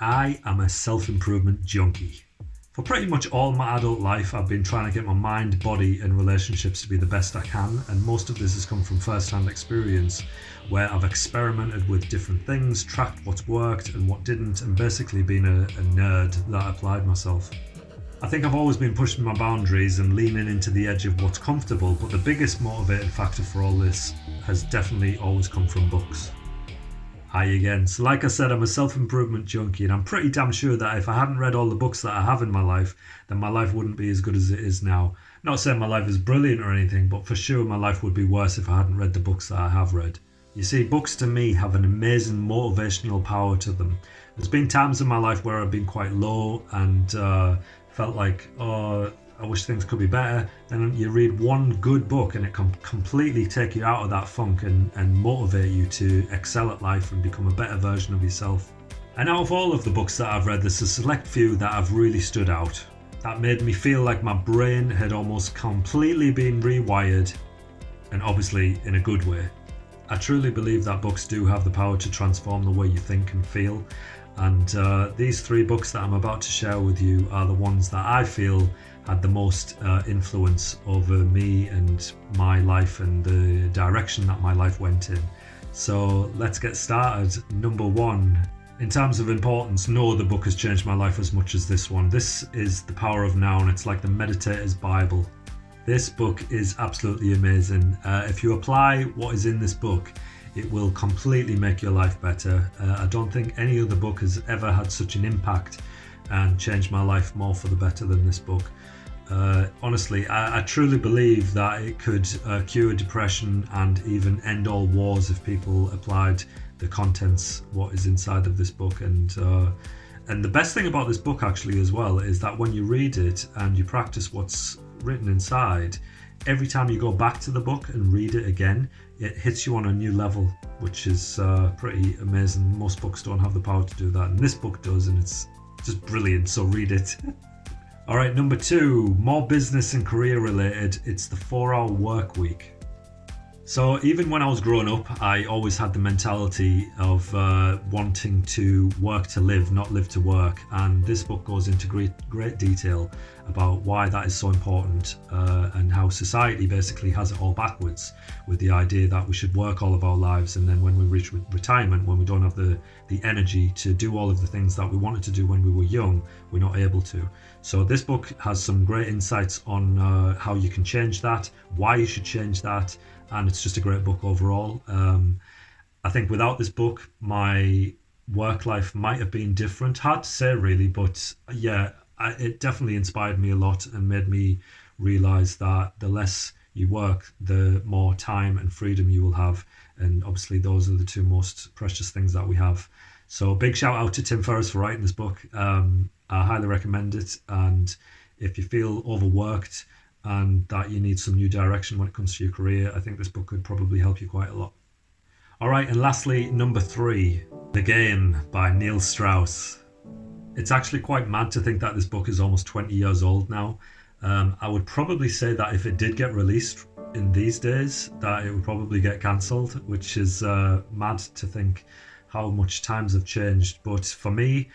I am a self-improvement junkie. For pretty much all my adult life, I've been trying to get my mind, body, and relationships to be the best I can, and most of this has come from first-hand experience, where I've experimented with different things, tracked what's worked and what didn't, and basically been a nerd that applied myself. I think I've always been pushing my boundaries and leaning into the edge of what's comfortable, but the biggest motivating factor for all this has definitely always come from books. Hi again. So like I said, I'm a self-improvement junkie, and I'm pretty damn sure that if I hadn't read all the books that I have in my life, then my life wouldn't be as good as it is now. Not saying my life is brilliant or anything, but for sure my life would be worse if I hadn't read the books that I have read. You see, books to me have an amazing motivational power to them. There's been times in my life where I've been quite low and felt like, oh, I wish things could be better. Then you read one good book and it can completely take you out of that funk and motivate you to excel at life and become a better version of yourself. And out of all of the books that I've read, there's a select few that have really stood out. That made me feel like my brain had almost completely been rewired, and obviously in a good way. I truly believe that books do have the power to transform the way you think and feel. And these three books that I'm about to share with you are the ones that I feel had the most influence over me and my life and the direction that my life went in. So let's get started. Number one, in terms of importance, no other book has changed my life as much as this one. This is The Power of Noun. It's like the meditator's Bible. This book is absolutely amazing. If you apply what is in this book, it will completely make your life better. I don't think any other book has ever had such an impact and changed my life more for the better than this book. Honestly, I truly believe that it could cure depression and even end all wars if people applied the contents, what is inside of this book. And the best thing about this book actually as well is that when you read it and you practice what's written inside, every time you go back to the book and read it again, it hits you on a new level, which is pretty amazing. Most books don't have the power to do that, and this book does, and it's just brilliant, so read it. All right, number two, more business and career related. It's the 4-Hour Work Week. So even when I was growing up, I always had the mentality of wanting to work to live, not live to work. And this book goes into great detail about why that is so important and how society basically has it all backwards, with the idea that we should work all of our lives, and then when we reach retirement, when we don't have the energy to do all of the things that we wanted to do when we were young, we're not able to. So this book has some great insights on how you can change that, why you should change that, and it's just a great book overall. I think without this book, my work life might have been different. Hard to say really, but yeah, it definitely inspired me a lot and made me realize that the less you work, the more time and freedom you will have. And obviously those are the two most precious things that we have. So big shout out to Tim Ferriss for writing this book. I highly recommend it. And if you feel overworked and that you need some new direction when it comes to your career, I think this book could probably help you quite a lot. All right, and lastly, number three, The Game by Neil Strauss. It's actually quite mad to think that this book is almost 20 years old now. I would probably say that if it did get released in these days, that it would probably get cancelled, which is mad to think how much times have changed. But for me,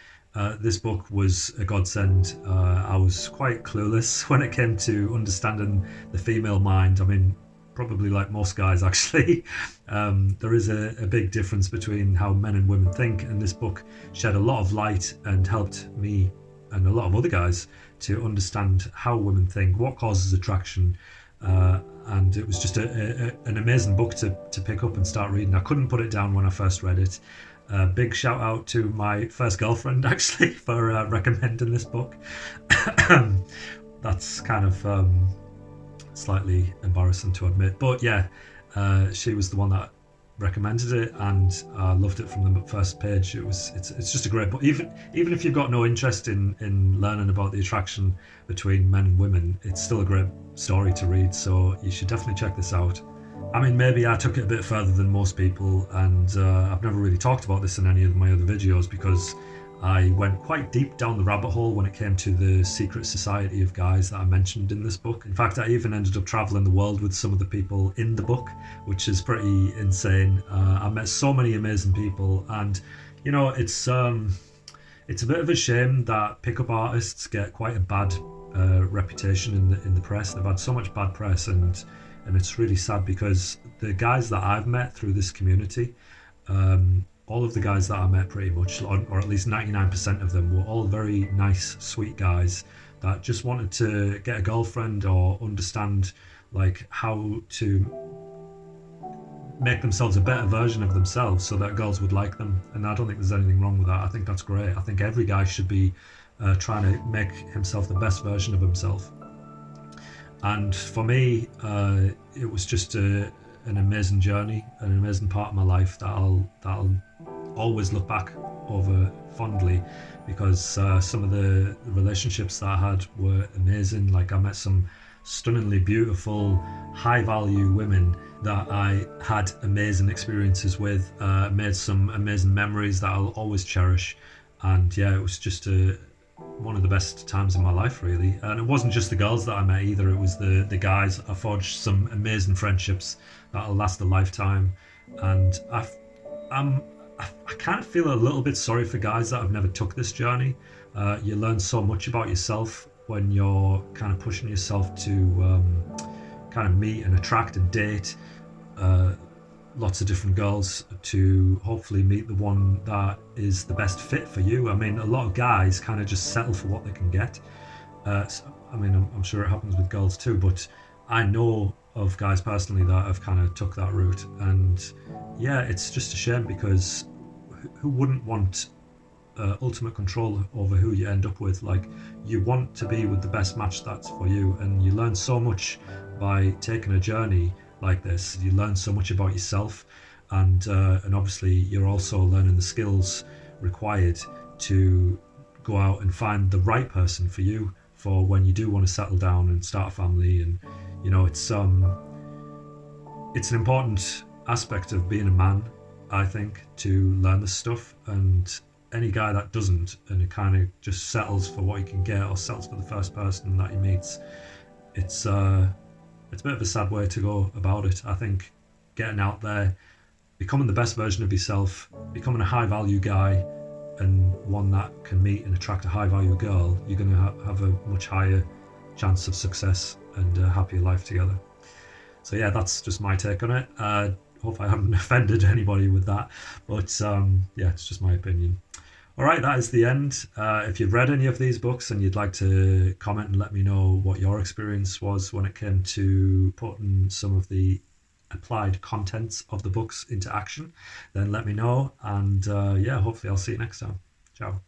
this book was a godsend. I was quite clueless when it came to understanding the female mind. I mean, probably like most guys actually. There is a big difference between how men and women think, and this book shed a lot of light and helped me and a lot of other guys to understand how women think, what causes attraction, and it was just an amazing book to pick up and start reading. I couldn't put it down when I first read it. Big shout out to my first girlfriend actually for recommending this book. That's kind of slightly embarrassing to admit, but yeah, she was the one that recommended it, and I loved it from the first page. It's just a great book. Even if you've got no interest in learning about the attraction between men and women, it's still a great story to read, so you should definitely check this out. I mean, maybe I took it a bit further than most people, and I've never really talked about this in any of my other videos because I went quite deep down the rabbit hole when it came to the secret society of guys that I mentioned in this book. In fact, I even ended up traveling the world with some of the people in the book, which is pretty insane. I met so many amazing people, and you know, it's It's a bit of a shame that pickup artists get quite a bad reputation in the press. They've had so much bad press, and it's really sad because the guys that I've met through this community, all of the guys that I met pretty much, or at least 99% of them, were all very nice, sweet guys that just wanted to get a girlfriend or understand like how to make themselves a better version of themselves so that girls would like them. And I don't think there's anything wrong with that. I think that's great. I think every guy should be trying to make himself the best version of himself. And for me, it was just an amazing journey, an amazing part of my life that I'll always look back over fondly, because some of the relationships that I had were amazing. Like I met some stunningly beautiful, high value women that I had amazing experiences with, made some amazing memories that I'll always cherish. And yeah, it was just one of the best times in my life, really. And it wasn't just the girls that I met either, it was the guys. I forged some amazing friendships that'll last a lifetime. And I'm, I kind of feel a little bit sorry for guys that have never took this journey. You learn so much about yourself when you're kind of pushing yourself to kind of meet and attract and date uh, lots of different girls to hopefully meet the one that is the best fit for you. I mean, a lot of guys kind of just settle for what they can get. I mean, I'm sure it happens with girls too, but I know of guys personally that have kind of took that route. And yeah, it's just a shame because who wouldn't want ultimate control over who you end up with? Like, you want to be with the best match that's for you, and you learn so much by taking a journey like this. You learn so much about yourself, and obviously you're also learning the skills required to go out and find the right person for you for when you do want to settle down and start a family. And you know, it's an important aspect of being a man, I think, to learn this stuff. And any guy that doesn't, and it kind of just settles for what he can get, or settles for the first person that he meets, it's a bit of a sad way to go about it. I think getting out there, becoming the best version of yourself, becoming a high value guy, and one that can meet and attract a high value girl, you're going to have a much higher chance of success and a happier life together. So yeah, that's just my take on it. Hope I haven't offended anybody with that, but yeah, it's just my opinion. All right, that is the end. If you've read any of these books and you'd like to comment and let me know what your experience was when it came to putting some of the applied contents of the books into action, then let me know. And yeah, hopefully I'll see you next time. Ciao.